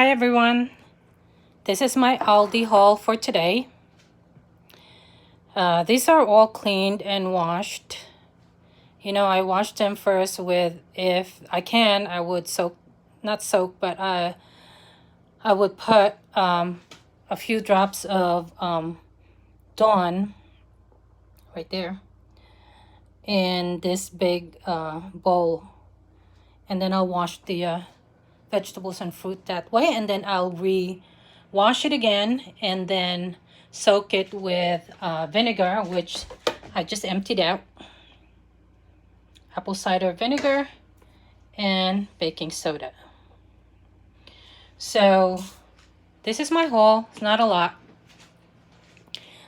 Hi everyone, this is my Aldi haul for today. These are all cleaned and washed. I wash them first with, if I can, I would soak, not soak, but I would put a few drops of Dawn right there in this big bowl. And then I'll wash the vegetables and fruit that way, and then I'll wash it again and then soak it with vinegar, which I just emptied out. Apple cider vinegar and baking soda. So this is my haul. It's not a lot.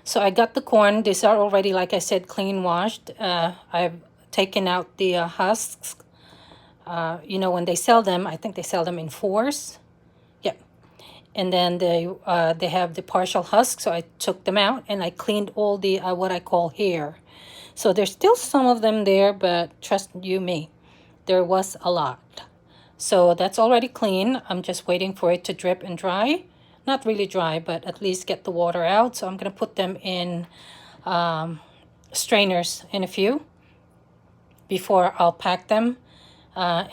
So I got the corn. These are already, like I said, clean washed. I've taken out the husks. When they sell them, I think they sell them in 4s. Yep. And then they have the partial husk, so I took them out and I cleaned all the what I call hair. So there's still some of them there, but trust you me, there was a lot. So that's already clean. I'm just waiting for it to drip and dry. Not really dry, but at least get the water out. So I'm going to put them in strainers in a few before I'll pack them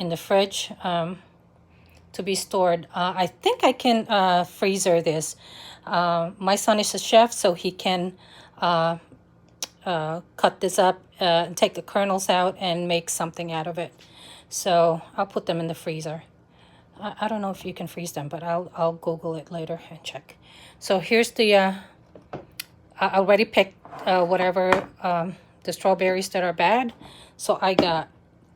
in the fridge to be stored. I think I can freezer this. My son is a chef, so he can cut this up and take the kernels out and make something out of it. So I'll put them in the freezer. I don't know if you can freeze them, but I'll Google it later and check. So here's the I already picked whatever the strawberries that are bad. So I got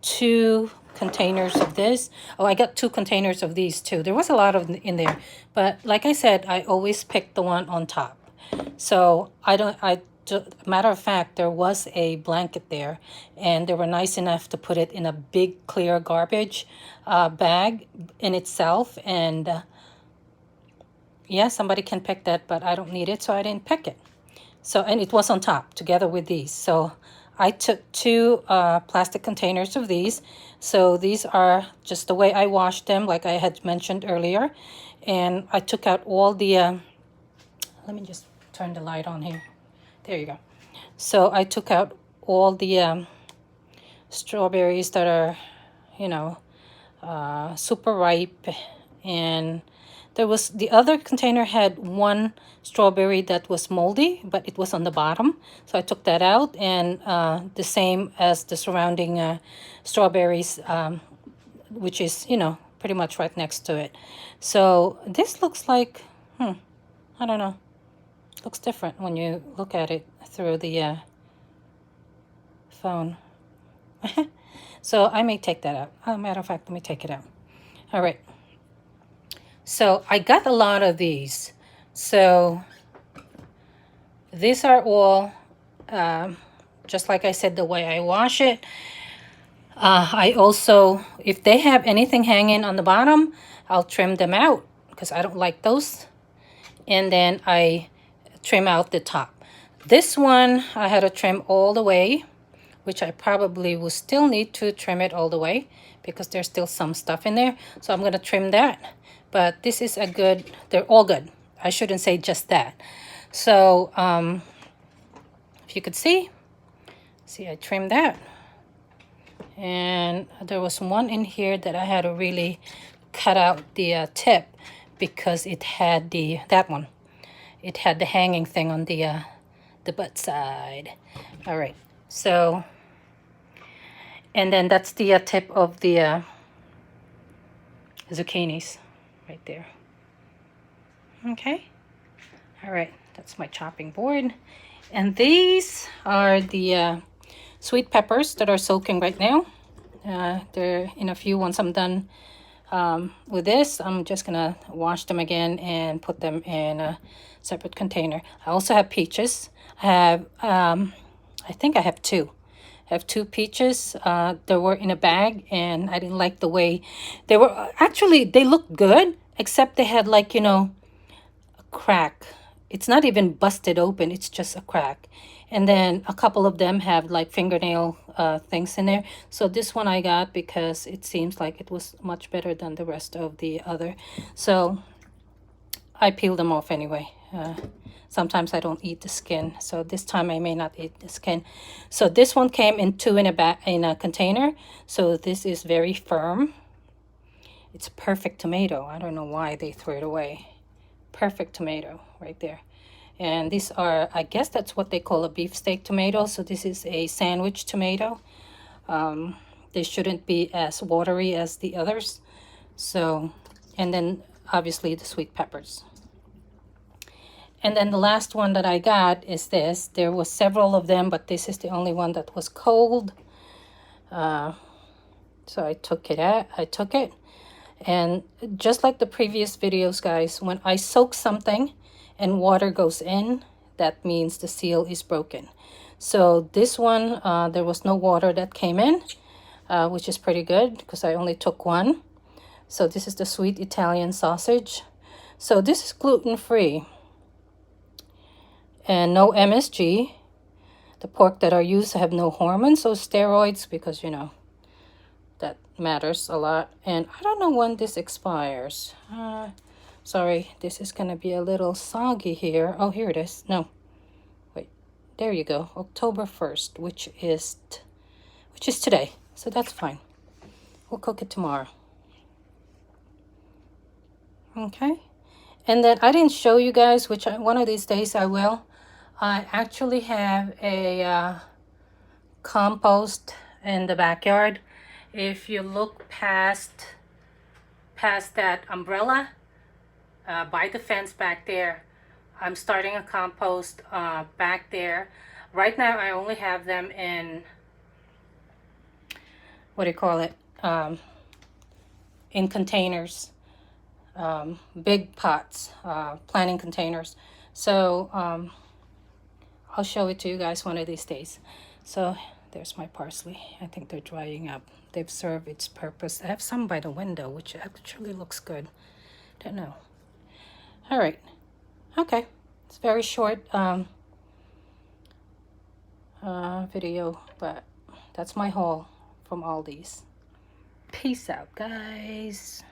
2 containers of this. Oh, I got 2 containers of these too. There was a lot of in there, but like I said, I always pick the one on top. So matter of fact, there was a blanket there, and they were nice enough to put it in a big clear garbage bag in itself. And yeah, somebody can pick that, but I don't need it, so I didn't pick it. So, and it was on top together with these. So I took 2 plastic containers of these. So these are just the way I washed them, like I had mentioned earlier. And I took out all the, let me just turn the light on here. There you go. So I took out all the strawberries that are, super ripe. And there was, the other container had 1 strawberry that was moldy, but it was on the bottom. So I took that out, and the same as the surrounding strawberries, which is, pretty much right next to it. So this looks like, I don't know. Looks different when you look at it through the phone. So I may take that out. As a matter of fact, let me take it out. All right. So I got a lot of these. So these are all, just like I said, the way I wash it. I also, if they have anything hanging on the bottom, I'll trim them out because I don't like those. And then I trim out the top. This one I had to trim all the way, which I probably will still need to trim it all the way because there's still some stuff in there. So I'm going to trim that. But this is a good, they're all good. I shouldn't say just that. So if you could see, I trimmed that. And there was one in here that I had to really cut out the tip because it had that one. It had the hanging thing on the butt side. All right. So, and then that's the tip of the zucchinis right there. Okay. All right. That's my chopping board. And these are the sweet peppers that are soaking right now. They're in a few. Once I'm done with this, I'm just gonna wash them again and put them in a separate container. I also have peaches. I have I think I have 2. I have 2 peaches. They were in a bag, and I didn't like the way they were. Actually, they looked good, except they had, like, a crack. It's not even busted open, it's just a crack. And then a couple of them have like fingernail things in there. So this one I got because it seems like it was much better than the rest of the other. So I peel them off anyway. Sometimes I don't eat the skin, so this time I may not eat the skin. So this one came in two in a container, so this is very firm. It's a perfect tomato. I don't know why they threw it away. Perfect tomato right there. And these are, I guess that's what they call a beefsteak tomato. So this is a sandwich tomato. They shouldn't be as watery as the others. So, and then obviously the sweet peppers. And then the last one that I got is this. There was several of them, but this is the only one that was cold. So I took it. And just like the previous videos, guys, when I soak something and water goes in, that means the seal is broken. So this one, there was no water that came in, which is pretty good because I only took one. So this is the sweet Italian sausage. So this is gluten-free and no MSG. The pork that are used have no hormones or steroids because, you know, that matters a lot. And I don't know when this expires. Sorry, this is gonna be a little soggy here. Oh, here it is. No, wait, there you go. October 1st, which is today. So that's fine. We'll cook it tomorrow. Okay. And then I didn't show you guys, which one of these days I will. I actually have a compost in the backyard. If you look past that umbrella, by the fence back there, I'm starting a compost back there. Right now I only have them in, what do you call it, in containers, big pots, planting containers. So I'll show it to you guys one of these days. So there's my parsley. I think they're drying up. They've served its purpose. I have some by the window, which actually looks good. Don't know. All right. Okay. It's very short video, but that's my haul from Aldi's. Peace out, guys.